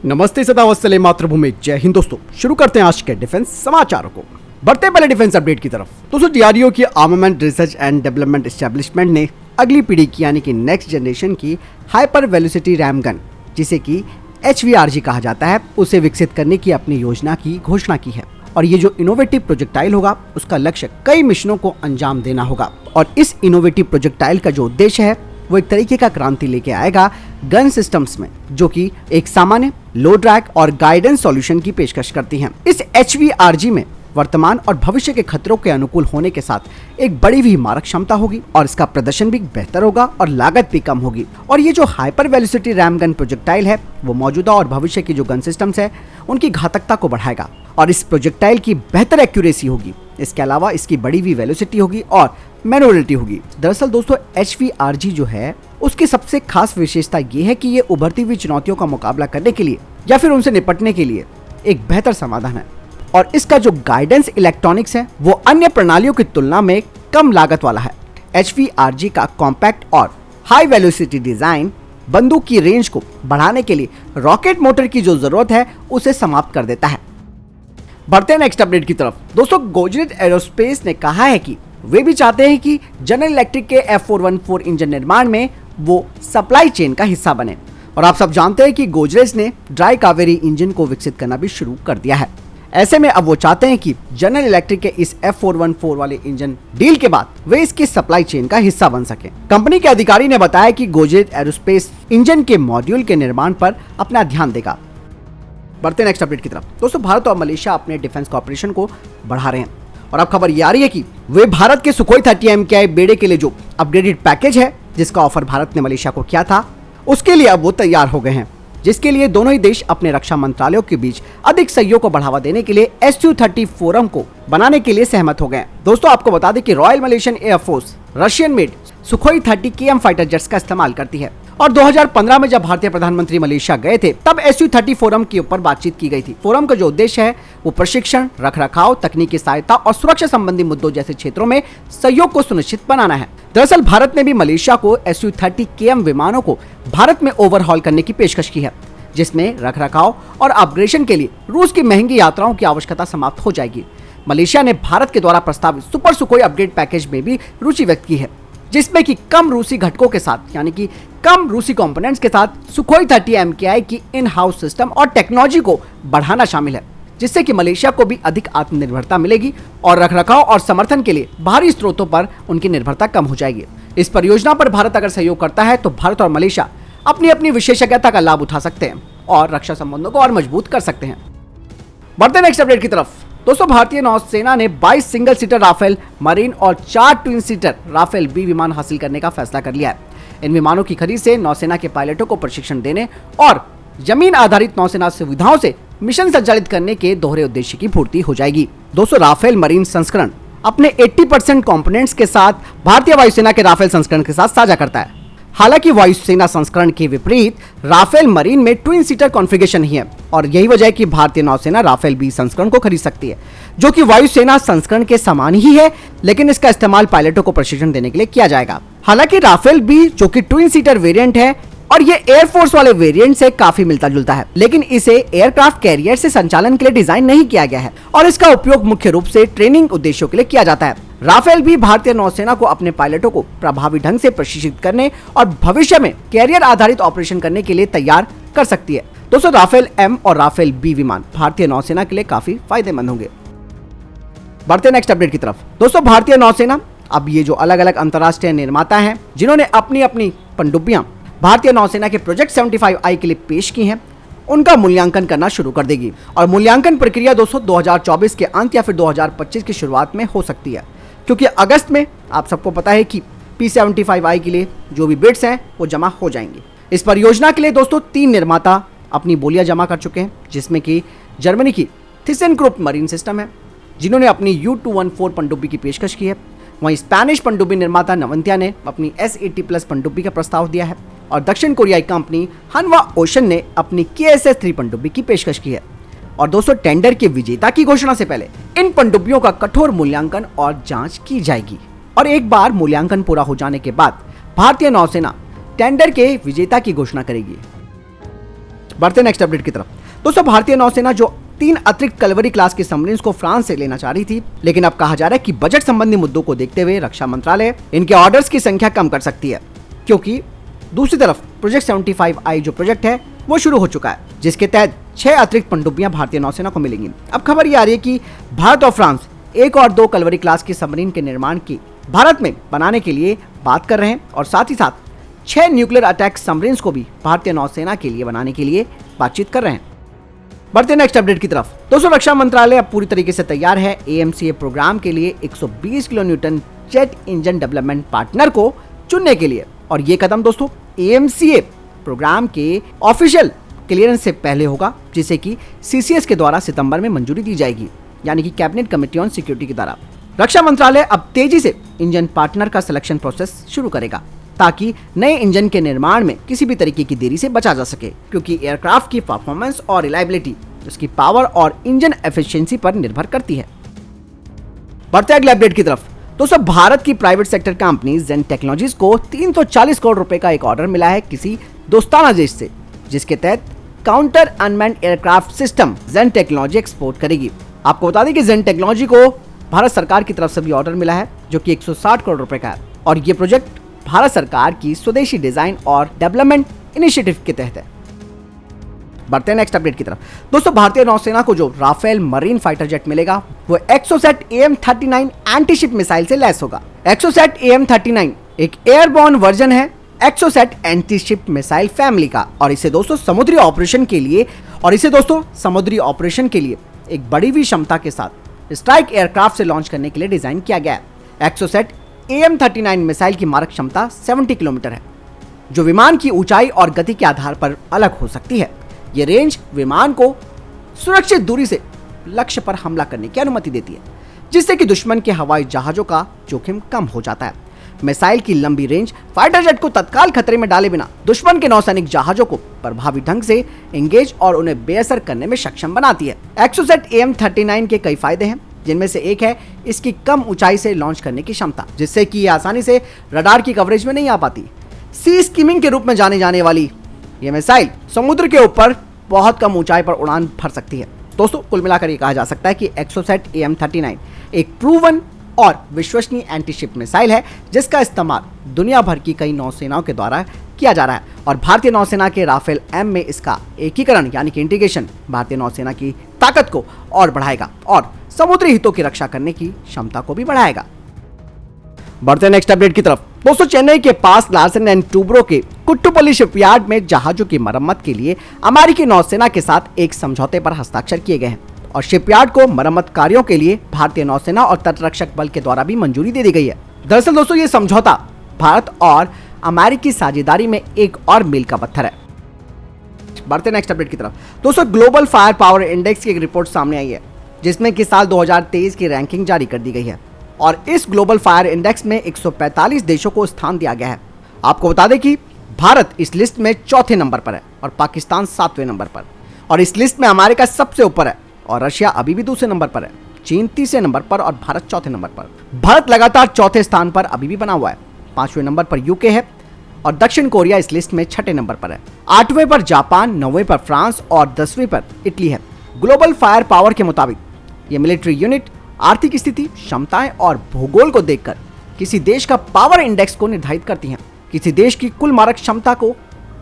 नमस्ते सदा वत्सले मातृभूमि, जय हिंद। दोस्तों शुरू करते हैं आज के डिफेंस समाचारों को। बढ़ते पहले डिफेंस अपडेट की तरफ। दोस्तों डीआरडीओ की armament research and development establishment ने अगली पीढ़ी की यानी कि नेक्स्ट जनरेशन की हाइपर वेलोसिटी रैम गन, जिसे कि HVRG कहा जाता है, उसे विकसित करने की अपनी योजना की घोषणा की है। और ये जो इनोवेटिव प्रोजेक्टाइल होगा उसका लक्ष्य कई मिशनों को अंजाम देना होगा। और इस इनोवेटिव प्रोजेक्टाइल का जो उद्देश्य है वो एक तरीके का क्रांति लेके आएगा गन सिस्टम्स में, जो कि एक सामान्य लो ड्रैग और गाइडेंस सॉल्यूशन की पेशकश करती हैं। इस HVRG में वर्तमान और भविष्य के खतरों के अनुकूल होने के साथ एक बड़ी हुई मारक क्षमता होगी और इसका प्रदर्शन भी बेहतर होगा और लागत भी कम होगी। और ये जो hyper velocity RAM gun projectile है वो मौजूदा और भविष्य की जो गन सिस्टम्स है उनकी घातकता को बढ़ाएगा और इस प्रोजेक्टाइल की बेहतर एक्यूरेसी होगी। इसके अलावा इसकी बड़ी हुई वेलोसिटी होगी और मैनुअलिटी होगी। दरअसल दोस्तों HVRG जो है उसकी सबसे खास विशेषता ये है कि ये उभरती हुई चुनौतियों का मुकाबला करने के लिए या फिर उनसे निपटने के लिए एक बेहतर समाधान है। और इसका जो गाइडेंस इलेक्ट्रॉनिक्स है वो अन्य प्रणालियों की तुलना में कम लागत वाला है। HVRG का कॉम्पैक्ट और हाई वेलोसिटी डिजाइन बंदूक की रेंज को बढ़ाने के लिए रॉकेट मोटर की जो जरूरत है उसे समाप्त कर देता है। बढ़ते हैं नेक्स्ट अपडेट की तरफ। दोस्तों गोजरेज एरोस्पेस ने कहा है कि वे भी चाहते हैं कि जनरल इलेक्ट्रिक के F414 इंजन निर्माण में वो सप्लाई चेन का हिस्सा बने। और आप सब जानते हैं कि गोजरेज ने ड्राई कावेरी इंजन को विकसित करना भी शुरू कर दिया है। ऐसे में अब वो चाहते हैं कि जनरल इलेक्ट्रिक के इस F414 वाले इंजन डील के बाद वे इसकी सप्लाई चेन का हिस्सा बन सके। कंपनी के अधिकारी ने बताया कि गोजरेज एरोस्पेस इंजन के मॉड्यूल के निर्माण पर अपना ध्यान देगा। बढ़ते नेक्स्ट अपडेट की तरफ। दोस्तों भारत और मलेशिया अपने डिफेंस कॉर्पोरेशन को बढ़ा रहे हैं और अब खबर ये आ रही है कि वे भारत के सुखोई 30 MKI बेड़े के लिए जो अपग्रेडेड पैकेज है जिसका ऑफर भारत ने मलेशिया को किया था उसके लिए अब वो तैयार हो गए हैं, जिसके लिए दोनों ही देश अपने रक्षा मंत्रालयों के बीच अधिक सहयोग को बढ़ावा देने के लिए SU-30 फोरम को बनाने के लिए सहमत हो गए। दोस्तों आपको बता दें कि royal Malaysian air force Russian made Sukhoi 30 KM fighter jets का इस्तेमाल करती है और 2015 में जब भारतीय प्रधानमंत्री मलेशिया गए थे तब SU-30 फोरम के ऊपर बातचीत की गई थी। फोरम का जो उद्देश्य है वो प्रशिक्षण, रखरखाव, तकनीकी सहायता और सुरक्षा संबंधी मुद्दों जैसे क्षेत्रों में सहयोग को सुनिश्चित बनाना है। दरअसल भारत ने भी मलेशिया को SU-30 KM विमानों को भारत में ओवरहॉल करने की पेशकश की है, जिसमें रखरखाव और अपग्रेडेशन के लिए रूस की महंगी यात्राओं की आवश्यकता समाप्त हो जाएगी। मलेशिया ने भारत के द्वारा प्रस्तावित सुपर सुखोई अपग्रेड पैकेज में भी रुचि व्यक्त की है, जिसमें कि कम रूसी घटकों के साथ यानी कि कम रूसी कंपोनेंट्स के साथ सुखोई 30 MKI की इन हाउस सिस्टम और टेक्नोलॉजी को बढ़ाना शामिल है, जिससे कि मलेशिया को भी अधिक आत्मनिर्भरता मिलेगी और रखरखाव और समर्थन के लिए बाहरी स्रोतों पर उनकी निर्भरता कम हो जाएगी। इस परियोजना पर भारत अगर सहयोग करता है तो भारत और मलेशिया अपनी अपनी विशेषज्ञता का लाभ उठा सकते हैं और रक्षा संबंधों को और मजबूत कर सकते हैं। बढ़ते नेक्स्ट अपडेट की तरफ। दोस्तों भारतीय नौसेना ने 22 सिंगल सीटर राफेल मरीन और 4 ट्विन सीटर राफेल बी विमान हासिल करने का फैसला कर लिया है। इन विमानों की खरीद से नौसेना के पायलटों को प्रशिक्षण देने और जमीन आधारित नौसेना सुविधाओं से मिशन संचालित करने के दोहरे उद्देश्य की पूर्ति हो जाएगी। दोस्तों राफेल मरीन संस्करण अपने 80% कंपोनेंट्स के साथ भारतीय वायुसेना के राफेल संस्करण के साथ साझा करता है। हालांकि वायुसेना संस्करण के विपरीत राफेल मरीन में ट्विन सीटर कॉन्फ़िगरेशन ही है और यही वजह है कि भारतीय नौसेना राफेल बी संस्करण को खरीद सकती है, जो कि वायुसेना संस्करण के समान ही है, लेकिन इसका इस्तेमाल पायलटों को प्रशिक्षण देने के लिए किया जाएगा। हालांकि राफेल बी जो कि ट्विन सीटर वेरिएंट है और ये एयरफोर्स वाले वेरिएंट से काफी मिलता जुलता है, लेकिन इसे एयरक्राफ्ट कैरियर से संचालन के लिए डिजाइन नहीं किया गया है और इसका उपयोग मुख्य रूप से ट्रेनिंग उद्देश्यों के लिए किया जाता है। राफेल भी भारतीय नौसेना को अपने पायलटों को प्रभावी ढंग से प्रशिक्षित करने और भविष्य में कैरियर आधारित ऑपरेशन करने के लिए तैयार कर सकती है। दोस्तों राफेल एम और राफेल बी विमान भारतीय नौसेना के लिए काफी फायदेमंद होंगे। बढ़ते नेक्स्ट अपडेट की तरफ। दोस्तों भारतीय नौसेना अब ये जो अलग अलग अंतर्राष्ट्रीय निर्माता हैं जिन्होंने अपनी अपनी पनडुब्बियां भारतीय नौसेना के प्रोजेक्ट 75I के लिए पेश की हैं, उनका मूल्यांकन करना शुरू कर देगी और मूल्यांकन प्रक्रिया दोस्तों 2024 के अंत या फिर 2025 की शुरुआत में हो सकती है, क्योंकि अगस्त में आप सबको पता है कि P75I के लिए जो भी बिड्स हैं वो जमा हो जाएंगे। इस परियोजना के लिए दोस्तों 3 निर्माता अपनी बोलियां जमा कर चुके हैं, जिसमें कि जर्मनी की थिसेनक्रुप मरीन सिस्टम है जिन्होंने अपनी U214 पनडुब्बी की पेशकश की है। वहीं स्पेनिश पनडुब्बी निर्माता नवंतिया ने अपनी S80+ पनडुब्बी का प्रस्ताव दिया है और दक्षिण कोरियाई कंपनी हनवा ओशन ने अपनी KSS-3 पनडुब्बी की पेशकश की है। और दोस्तों टेंडर के विजेता की घोषणा से पहले इन पनडुब्बियों का कठोर मूल्यांकन और जांच की जाएगी और एक बार मूल्यांकन पूरा हो जाने के बाद भारतीय नौसेना टेंडर के विजेता की घोषणा करेगी। बढ़ते नेक्स्ट अपडेट की तरफ। दोस्तों, भारतीय नौसेना जो 3 अतिरिक्त कलवरी क्लास की सबमरीन्स को फ्रांस से लेना चाह रही थी, लेकिन अब कहा जा रहा है कि बजट संबंधी मुद्दों को देखते हुए रक्षा मंत्रालय इनके ऑर्डर्स की संख्या कम कर सकती है, क्योंकि दूसरी तरफ प्रोजेक्ट 75I जो प्रोजेक्ट है वो शुरू हो चुका है, जिसके तहत 6 अतिरिक्त पनडुब्बियां भारतीय नौसेना को मिलेंगी। अब खबर ये आ रही है कि भारत और फ्रांस 1 और 2 कलवरी क्लास की सबमरीन के निर्माण की भारत में बनाने के लिए बात कर रहे हैं, और साथ ही साथ 6 न्यूक्लियर अटैक सबमरीन्स को भी भारतीय नौसेना के लिए बनाने के लिए बातचीत कर रहे हैं। बढ़ते नेक्स्ट अपडेट की तरफ। दोस्तों, रक्षा मंत्रालय अब पूरी तरीके से तैयार है AMCA प्रोग्राम के लिए 120 kilo Newton jet engine development partner को चुनने के लिए, और ये कदम दोस्तों AMCA प्रोग्राम के ऑफिशियल क्लियरेंस से पहले होगा, जिसे कि CCS के द्वारा सितंबर में मंजूरी दी जाएगी, यानी कि कैबिनेट कमेटी ऑन सिक्योरिटी के द्वारा। रक्षा मंत्रालय अब तेजी से इंजन पार्टनर का सिलेक्शन प्रोसेस शुरू करेगा, ताकि नए इंजन के निर्माण में किसी भी तरीके की देरी से बचा जा सके, क्योंकि एयरक्राफ्ट की परफॉर्मेंस और रिलायबिलिटी उसकी पावर और इंजन एफिशिएंसी पर निर्भर करती है। बढ़ते अगले अपडेट की तरफ। दोस्तों, भारत की प्राइवेट सेक्टर कंपनी जेन टेक्नोलॉजीज को 340 करोड़ रुपए का एक ऑर्डर मिला है किसी दोस्ताना देश से, जिसके तहत काउंटर अनमैन्ड एयरक्राफ्ट सिस्टम जेन टेक्नोलॉजी एक्सपोर्ट करेगी। आपको बता दें कि जेन टेक्नोलॉजी को भारत सरकार की तरफ से भी ऑर्डर मिला है, जो कि 160 करोड़ रुपए का है, और ये प्रोजेक्ट भारत सरकार की स्वदेशी डिजाइन और डेवलपमेंट इनिशिएटिव के तहत है। बढ़ते हैं नेक्स्ट अपडेट की तरफ। दोस्तों, भारतीय नौसेना को जो राफेल मरीन फाइटर जेट मिलेगा वो Exocet AM-39 anti ship missile से लैस होगा। एक्सोसेट AM-39 एक एयरबॉर्न वर्जन है Exocet anti ship missile family का, और इसे दोस्तों समुद्री ऑपरेशन के लिए एक बड़ी हुई क्षमता के साथ स्ट्राइक एयरक्राफ्ट से लॉन्च करने के लिए डिजाइन किया गया है। एक्सोसेट AM-39 मिसाइल की मारक क्षमता 70 किलोमीटर है, जो विमान की ऊंचाई और गति के आधार पर अलग हो सकती है। ये रेंज विमान को सुरक्षित दूरी से लक्ष्य पर हमला करने की अनुमति देती है, जिससे कि दुश्मन के हवाई जहाजों का जोखिम कम हो जाता है। मिसाइल की लंबी रेंज फाइटर जेट को तत्काल खतरे में डाले बिना दुश्मन के नौसैनिक जहाजों को प्रभावी ढंग से एंगेज और उन्हें बेअसर करने में सक्षम बनाती है। एक्सोसेट AM-39 के कई फायदे हैं, जिनमें से एक है इसकी कम ऊंचाई से लॉन्च करने की क्षमता, जिससे कि आसानी से रडार की कवरेज में नहीं आ पाती। सी स्कीमिंग के रूप में जाने जाने वाली ये मिसाइल समुद्र के ऊपर बहुत कम ऊंचाई पर उड़ान भर सकती है। दोस्तों, कुल मिलाकर ये कहा जा सकता है कि एक्सोसेट AM-39 एक प्रूवन और विश्वसनीय एंटी शिप मिसाइल है, जिसका इस्तेमाल दुनिया भर की कई नौसेनाओं के द्वारा किया जा रहा है, और भारतीय नौसेना के राफेल M में इसका एकीकरण यानी कि इंटीग्रेशन भारतीय नौसेना की ताकत को और बढ़ाएगा और समुद्री हितों की रक्षा करने की क्षमता को भी बढ़ाएगा। बढ़ते नेक्स्ट अपडेट की तरफ। दोस्तों, चेन्नई के पास लार्सन एंड टूब्रो के कुट्टुपल्ली शिपयार्ड में जहाजों की मरम्मत के लिए अमेरिकी नौसेना के साथ एक समझौते पर हस्ताक्षर किए गए हैं, और शिपयार्ड को मरम्मत कार्यों के लिए भारतीय नौसेना और तटरक्षक बल के द्वारा भी मंजूरी दे दी गई है। दरअसल दोस्तों, ये समझौता भारत और अमेरिकी साझेदारी में एक और मील का पत्थर है। बढ़ते नेक्स्ट अपडेट की तरफ। दोस्तों, ग्लोबल फायर पावर इंडेक्स की एक रिपोर्ट सामने आई है, जिसमें कि साल 2023 की रैंकिंग जारी कर दी गई है, और इस ग्लोबल फायर इंडेक्स में 145 देशों को स्थान दिया गया है। आपको बता दें कि भारत इस लिस्ट में चौथे नंबर पर है और पाकिस्तान 7वें नंबर पर, और इस लिस्ट में अमेरिका सबसे ऊपर है और रशिया अभी भी दूसरे नंबर पर है, चीन तीसरे नंबर पर और भारत चौथे नंबर पर। भारत लगातार चौथे स्थान पर अभी भी बना हुआ है। 5वें नंबर पर यूके है और दक्षिण कोरिया इस लिस्ट में 6ठे नंबर पर है। 8वें पर जापान, 9वें पर फ्रांस और 10वें पर इटली है। ग्लोबल फायर पावर के मुताबिक ये मिलिट्री यूनिट आर्थिक स्थिति, क्षमताएं और भूगोल को देखकर किसी देश का पावर इंडेक्स को निर्धारित करती हैं। किसी देश की कुल मारक क्षमता को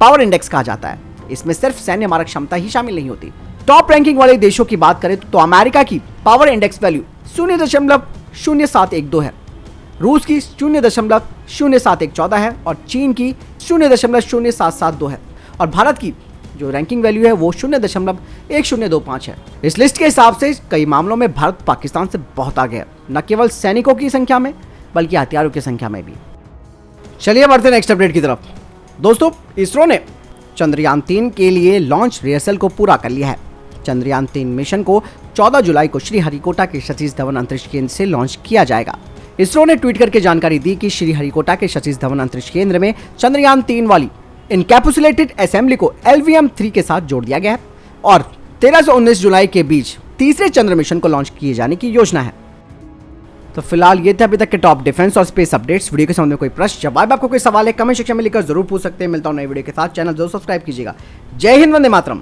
पावर इंडेक्स कहा जाता है। इसमें सिर्फ सैन्य मारक क्षमता ही शामिल नहीं होती। टॉप रैंकिंग वाले देशों की बात करें तो अमेरिका की पावर इंडेक्स वैल्यू 0.0712 है, रूस की 0.0714 है और चीन की 0.0772 है, और भारत की जो रैंकिंग वैल्यू है वो 0.1025 है। इस लिस्ट के हिसाब से कई मामलों में भारत पाकिस्तान से बहुत आगे है, न केवल सैनिकों की संख्या में बल्कि हथियारों की संख्या में भी। चलिए बढ़ते नेक्स्ट अपडेट की तरफ। दोस्तों, इसरो ने चंद्रयान 3 के लिए लॉन्च रिहर्सल को पूरा कर लिया है। चंद्रयान 3 मिशन को 14 जुलाई को श्रीहरिकोटा के सतीश धवन अंतरिक्ष केंद्र से लॉन्च किया जाएगा। इसरो ने ट्वीट करके जानकारी दी कि श्रीहरिकोटा के सतीश धवन अंतरिक्ष केंद्र में चंद्रयान 3 वाली इनकैप्सुलेटेड असेंबली को LVM-3 के साथ जोड़ दिया गया है और 13 से 19 जुलाई के बीच तीसरे चंद्र मिशन को लॉन्च किए जाने की योजना है। तो फिलहाल ये थे अभी तक के टॉप डिफेंस और स्पेस अपडेट्स। वीडियो के सामने कोई प्रश्न जवाब आपको कोई सवाल है कमेंट सेक्शन में लिखकर जरूर पूछ सकते हैं। मिलता हूं नई वीडियो के साथ, चैनल जरूर सब्सक्राइब कीजिएगा। जय हिंद, वंदे मातरम।